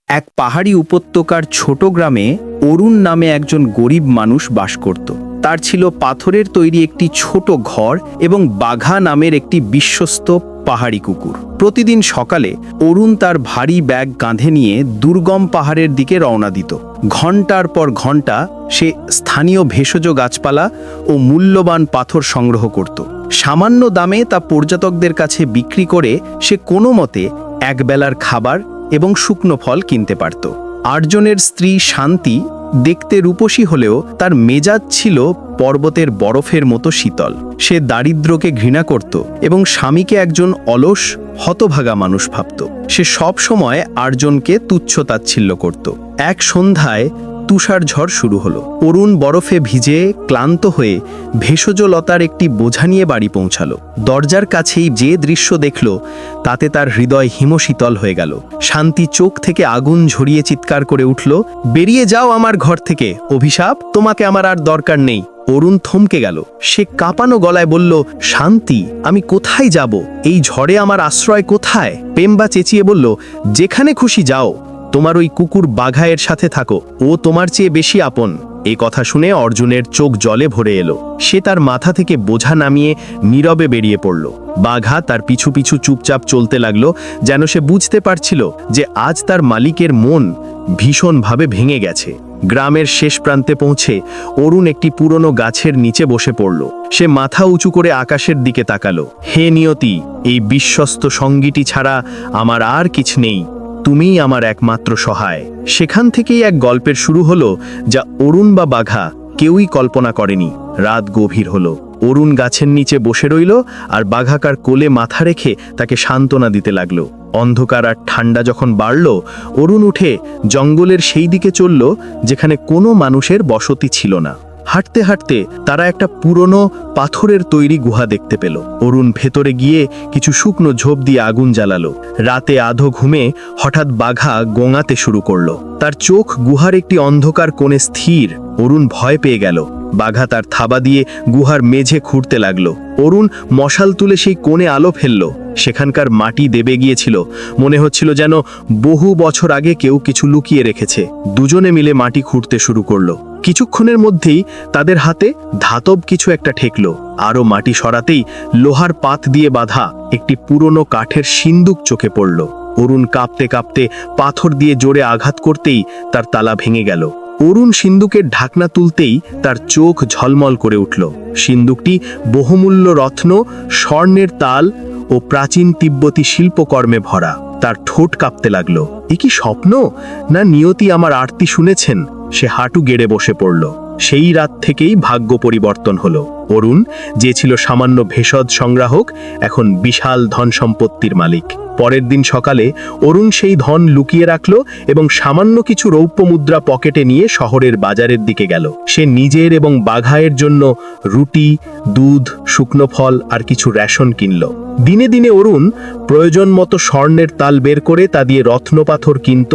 এক পাহাড়ি উপত্যকার ছোট গ্রামে অরুণ নামে একজন গরিব মানুষ বাস করত। তার ছিল পাথরের তৈরি একটি ছোট ঘর এবং বাঘা নামের একটি বিশ্বস্ত পাহাড়ি কুকুর। প্রতিদিন সকালে অরুণ তার ভারী ব্যাগ কাঁধে নিয়ে দুর্গম পাহাড়ের দিকে রওনা দিত। ঘন্টার পর ঘন্টা সে স্থানীয় ভেষজ গাছপালা ও মূল্যবান পাথর সংগ্রহ করত। সামান্য দামে তা পর্যটকদের কাছে বিক্রি করে সে কোনো মতে একবেলার খাবার এবং শুকনো ফল কিনতে পারত। আর্জনের স্ত্রী শান্তি দেখতে রূপসী হলেও তার মেজাজ ছিল পর্বতের বরফের মতো শীতল। সে দারিদ্র্যকে ঘৃণা করত এবং স্বামীকে একজন অলস হতভাগা মানুষ ভাবত। সে সব সময় আর্জনকে তুচ্ছ-তাচ্ছিল্য করত। এক সন্ধ্যায় তুষার ঝড় শুরু হলো। অরুণ বরফে ভিজে ক্লান্ত হয়ে ভেষজ লতার একটি বোঝা নিয়ে বাড়ি পৌঁছালো। দরজার কাছেই যে দৃশ্য দেখল তাতে তার হৃদয় হিমশীতল হয়ে গেল। শান্তি চোখ থেকে আগুন ঝরিয়ে চিৎকার করে উঠল, বেরিয়ে যাও আমার ঘর থেকে, অভিশাপ, তোমাকে আমার আর দরকার নেই। অরুণ থমকে গেল। সে কাঁপানো গলায় বলল, শান্তি, আমি কোথায় যাব? এই ঝড়ে আমার আশ্রয় কোথায়? পেম্বা চেঁচিয়ে বলল, যেখানে খুশি যাও, তোমার ওই কুকুর বাঘায়ের সাথে থাকো, ও তোমার চেয়ে বেশি আপন। এই কথা শুনে অর্জুনের চোখ জলে ভরে এলো। সে তার মাথা থেকে বোঝা নামিয়ে নীরবে বেরিয়ে পড়ল। বাঘা তার পিছু পিছু চুপচাপ চলতে লাগলো, যেন সে বুঝতে পারছিল যে আজ তার মালিকের মন ভীষণভাবে ভেঙে গেছে। গ্রামের শেষ প্রান্তে পৌঁছে অরুণ একটি পুরনো গাছের নিচে বসে পড়ল। সে মাথা উঁচু করে আকাশের দিকে তাকালো। হে নিয়তি, এই বিশ্বস্ত সঙ্গীটি ছাড়া আমার আর কিছু নেই, তুমিই আমার একমাত্র সহায়। সেখান থেকেই এক গল্পের শুরু হলো, যা অরুণ বা বাঘা কেউই কল্পনা করেনি। রাত গভীর হলো। অরুণ গাছের নিচে বসে রইল আর বাঘাকার কোলে মাথা রেখে তাকে সান্ত্বনা দিতে লাগলো। অন্ধকার আর ঠান্ডা যখন বাড়ল, অরুণ উঠে জঙ্গলের সেই দিকে চলল যেখানে কোনো মানুষের বসতি ছিল না। হাঁটতে হাঁটতে তারা একটা পুরনো পাথরের তৈরি গুহা দেখতে পেল। অরুণ ভেতরে গিয়ে কিছু শুকনো ঝোপ দিয়ে আগুন জ্বালালো। রাতে আধো ঘুমে হঠাৎ বাঘা গোঙাতে শুরু করলো। তার চোখ গুহার একটি অন্ধকার কোণে স্থির। অরুণ ভয় পেয়ে গেল। বাঘা তার থাবা দিয়ে গুহার মেঝে খুঁড়তে লাগলো। অরুণ মশাল তুলে সেই কোণে আলো ফেলল। সেখানকার মাটি দেবে গিয়েছিল। মনে হচ্ছিল যেন বহু বছর আগে কেউ কিছু লুকিয়ে রেখেছে। দুজনে মিলে মাটি খুঁড়তে শুরু করলো। কিছুক্ষণের মধ্যেই তাদের হাতে ধাতব কিছু একটা ঠেকলো। আরও মাটি সরাতেই লোহার পাত দিয়ে বাঁধা একটি পুরনো কাঠের সিন্দুক চোখে পড়ল। অরুণ কাঁপতে কাঁপতে পাথর দিয়ে জোরে আঘাত করতেই তার তালা ভেঙে গেল। অরুণ সিন্দুকের ঢাকনা তুলতেই তার চোখ ঝলমল করে উঠল। সিন্দুকটি বহুমূল্য রত্ন, স্বর্ণের তাল ও প্রাচীন তিব্বতী শিল্পকর্মে ভরা। তার ঠোঁট কাঁপতে লাগলো। এ কি স্বপ্ন, না নিয়তি আমার আরতি শুনেছেন? সে হাঁটু গেড়ে বসে পড়ল। সেই রাত থেকেই ভাগ্য পরিবর্তন হলো। অরুণ, যে ছিল সামান্য ভেষজ সংগ্রাহক, এখন বিশাল ধন সম্পত্তির মালিক। পরের দিন সকালে অরুণ সেই ধন লুকিয়ে রাখল এবং সামান্য কিছু রৌপ্য মুদ্রা পকেটে নিয়ে শহরের বাজারের দিকে গেল। সে নিজের এবং বাঘায়ের জন্য রুটি, দুধ, শুকনো ফল আর কিছু রেশন কিনল। দিনে দিনে অরুণ প্রয়োজন মতো স্বর্ণের তাল বের করে তা দিয়ে রত্নপাথর কিনত,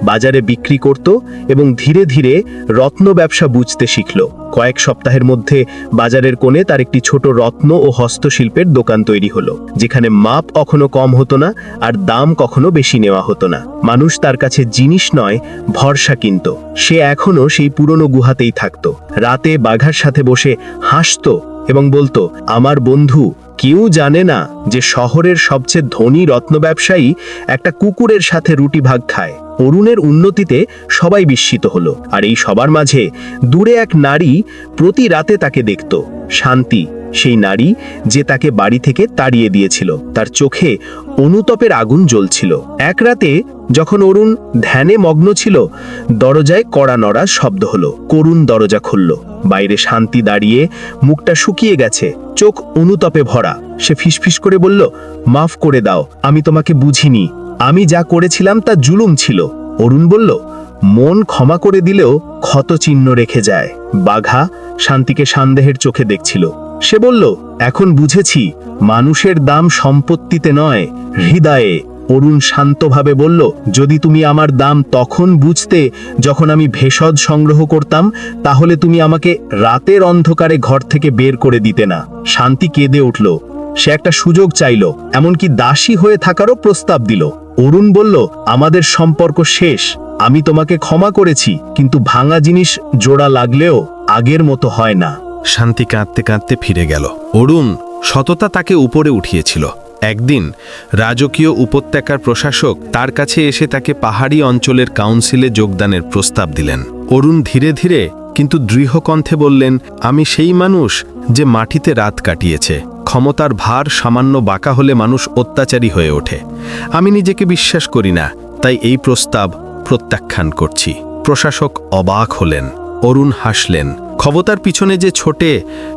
বাজারে বিক্রি করত এবং ধীরে ধীরে রত্ন ব্যবসা বুঝতে শিখল। কয়েক সপ্তাহের মধ্যে বাজারের কোণে তার একটি ছোট রত্ন ও হস্তশিল্পের দোকান তৈরি হলো, যেখানে মাপ কখনো কম হতো না আর দাম কখনো বেশি নেওয়া হতো না। মানুষ তার কাছে জিনিস নয়, ভরসা কিনত। সে এখনো সেই পুরনো গুহাতেই থাকতো। রাতে বাঘার সাথে বসে হাসতো এবং বলতো, আমার বন্ধু, কেউ জানে না যে শহরের সবচেয়ে ধনী রত্ন ব্যবসায়ী একটা কুকুরের সাথে রুটি ভাগ খায়। অরুণের উন্নতিতে সবাই বিস্মিত হলো। আর এই সবার মাঝে দূরে এক নারী প্রতি রাতে তাকে দেখত, শান্তি, সেই নারী যে তাকে বাড়ি থেকে তাড়িয়ে দিয়েছিল। তার চোখে অনুতাপের আগুন জ্বলছিল। এক রাতে যখন অরুণ ধ্যানে মগ্ন ছিল, দরজায় কড়া নড়ার শব্দ হলো। করুণ দরজা খুলল। বাইরে শান্তি দাঁড়িয়ে, মুখটা শুকিয়ে গেছে, চোখ অনুতাপে ভরা। সে ফিসফিস করে বলল, মাফ করে দাও, আমি তোমাকে বুঝিনি, আমি যা করেছিলাম তা জুলুম ছিল। অরুণ বলল, মন ক্ষমা করে দিলেও ক্ষত চিহ্ন রেখে যায়। বাঘা শান্তিকে সন্দেহের চোখে দেখছিল। সে বলল, এখন বুঝেছি, মানুষের দাম সম্পত্তিতে নয়, হৃদয়ে। অরুণ শান্তভাবে বলল, যদি তুমি আমার দাম তখন বুঝতে যখন আমি ভেষজ সংগ্রহ করতাম, তাহলে তুমি আমাকে রাতের অন্ধকারে ঘর থেকে বের করে দিতে না। শান্তি কেঁদে উঠল। সে একটা সুযোগ চাইল, এমনকি দাসী হয়ে থাকারও প্রস্তাব দিল। অরুণ বলল, আমাদের সম্পর্ক শেষ। আমি তোমাকে ক্ষমা করেছি, কিন্তু ভাঙা জিনিস জোড়া লাগলেও আগের মতো হয় না। শান্তি কাঁদতে কাঁদতে ফিরে গেল। অরুণ সততা তাকে উপরে উঠিয়েছিল। একদিন রাজকীয় উপত্যকার প্রশাসক তার কাছে এসে তাকে পাহাড়ি অঞ্চলের কাউন্সিলে যোগদানের প্রস্তাব দিলেন। অরুণ ধীরে ধীরে কিন্তু দৃঢ় কণ্ঠে বললেন, আমি সেই মানুষ যে মাটিতে রাত কাটিয়েছে। ক্ষমতার ভার সামান্য বাঁকা হলে মানুষ অত্যাচারী হয়ে ওঠে। আমি নিজেকে বিশ্বাস করি না, তাই এই প্রস্তাব প্রত্যাখ্যান করছি। প্রশাসক অবাক হলেন। অরুণ হাসলেন। ক্ষমতার পিছনে যে ছোটে,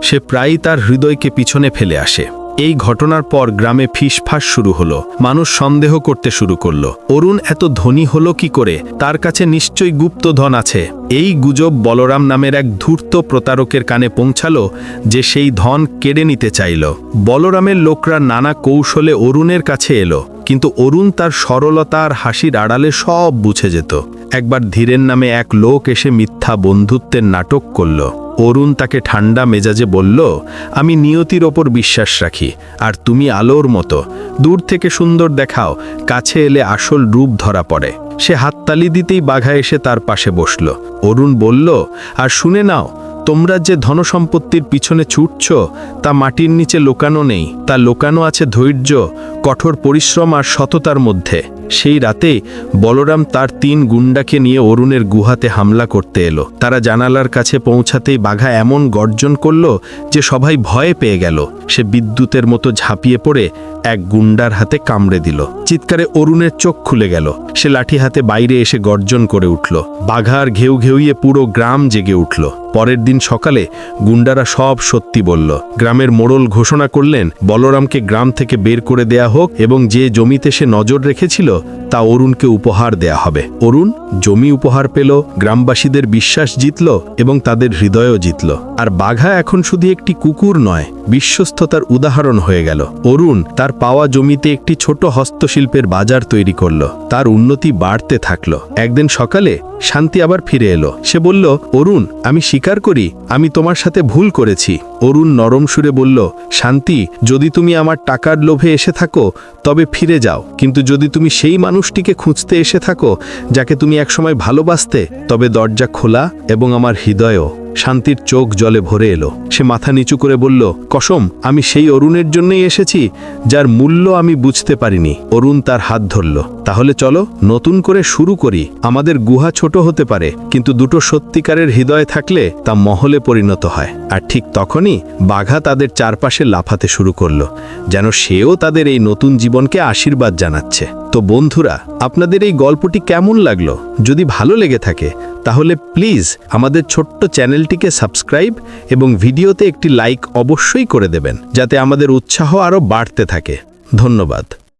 সে প্রায়ই তার হৃদয়কে পিছনে ফেলে আসে। এই ঘটনার পর গ্রামে ফিসফাস শুরু হলো। মানুষ সন্দেহ করতে শুরু করলো, অরুণ এত ধনী হলো কি করে? তার কাছে নিশ্চয়ই গুপ্তধন আছে। এই গুজব বলরাম নামের এক ধূর্ত প্রতারকের কানে পৌঁছালো, যে সেই ধন কেড়ে নিতে চাইল। বলরামের লোকরা নানা কৌশলে অরুণের কাছে এলো, কিন্তু অরুণ তার সরলতা আর হাসির আড়ালে সব বুঝে যেত। একবার ধীরেন নামে এক লোক এসে মিথ্যা বন্ধুত্বের নাটক করল। অরুণ তাকে ঠান্ডা মেজাজে বলল, আমি নিয়তির ওপর বিশ্বাস রাখি, আর তুমি আলোর মতো। দূর থেকে সুন্দর দেখাও, কাছে এলে আসল রূপ ধরা পড়ে। সে হাততালি দিতেই বাঘা এসে তার পাশে বসল। অরুণ বলল, আর শুনে নাও, তোমরা যে ধনসম্পত্তির পিছনে ছুটছ, তা মাটির নিচে লুকানো নেই। তা লুকানো আছে ধৈর্য, কঠোর পরিশ্রম আর সততার মধ্যে। সেই রাতে বলরাম তার 3 গুন্ডাকে নিয়ে অরুণের গুহাতে হামলা করতে এলো। তারা জানালার কাছে পৌঁছাতেই বাঘা এমন গর্জন করল যে সবাই ভয়ে পেয়ে গেল। সে বিদ্যুতের মতো ঝাঁপিয়ে পড়ে এক গুন্ডার হাতে কামড়ে দিল। চিৎকারে অরুণের চোখ খুলে গেল। সে লাঠি হাতে বাইরে এসে গর্জন করে উঠল। বাঘার ঘেউ ঘেউইয়ে পুরো গ্রাম জেগে উঠল। পরের দিন সকালে গুন্ডারা সব সত্যি বলল। গ্রামের মোড়ল ঘোষণা করলেন, বলরামকে গ্রাম থেকে বের করে দেয়া হোক এবং যে জমিতে সে নজর রেখেছিল তা অরুণকে উপহার দেয়া হবে। অরুণ জমি উপহার পেল, গ্রামবাসীদের বিশ্বাস জিতল এবং তাদের হৃদয়ও জিতল। আর বাঘা এখন শুধু একটি কুকুর নয়, বিশ্বস্ততার উদাহরণ হয়ে গেল। অরুণ তার পাওয়া জমিতে একটি ছোট হস্তশিল্পের বাজার তৈরি করল। তার উন্নতি বাড়তে থাকল। একদিন সকালে শান্তি আবার ফিরে এলো। সে বলল, অরুণ, আমি স্বীকার করি আমি তোমার সাথে ভুল করেছি। অরুণ নরম সুরে বলল, শান্তি, যদি তুমি আমার টাকার লোভে এসে থাকো তবে ফিরে যাও, কিন্তু যদি তুমি সেই মানুষটিকে খুঁজতে এসে থাকো যাকে তুমি একসময় ভালোবাসতে, তবে দরজা খোলা এবং আমার হৃদয়ও। শান্তির চোখ জলে ভরে এলো। সে মাথা নিচু করে বলল, কসম, আমি সেই অরুণের জন্যই এসেছি যার মূল্য আমি বুঝতে পারিনি। অরুণ তার হাত ধরল। তাহলে চলো নতুন করে শুরু করি। আমাদের গুহা ছোট হতে পারে, কিন্তু দুটো সত্যিকারের হৃদয় থাকলে তা মহলে পরিণত হয়। আর ঠিক তখনই বাঘা তাদের চারপাশে লাফাতে শুরু করলো, যেন সেও তাদের এই নতুন জীবনকে আশীর্বাদ জানাচ্ছে। তো বন্ধুরা, আপনাদের এই গল্পটি কেমন লাগলো? যদি ভালো লেগে থাকে তাহলে প্লিজ আমাদের ছোট্ট চ্যানেলটিকে সাবস্ক্রাইব এবং ভিডিওতে একটি লাইক অবশ্যই করে দেবেন, যাতে আমাদের উৎসাহ আরও বাড়তে থাকে। ধন্যবাদ।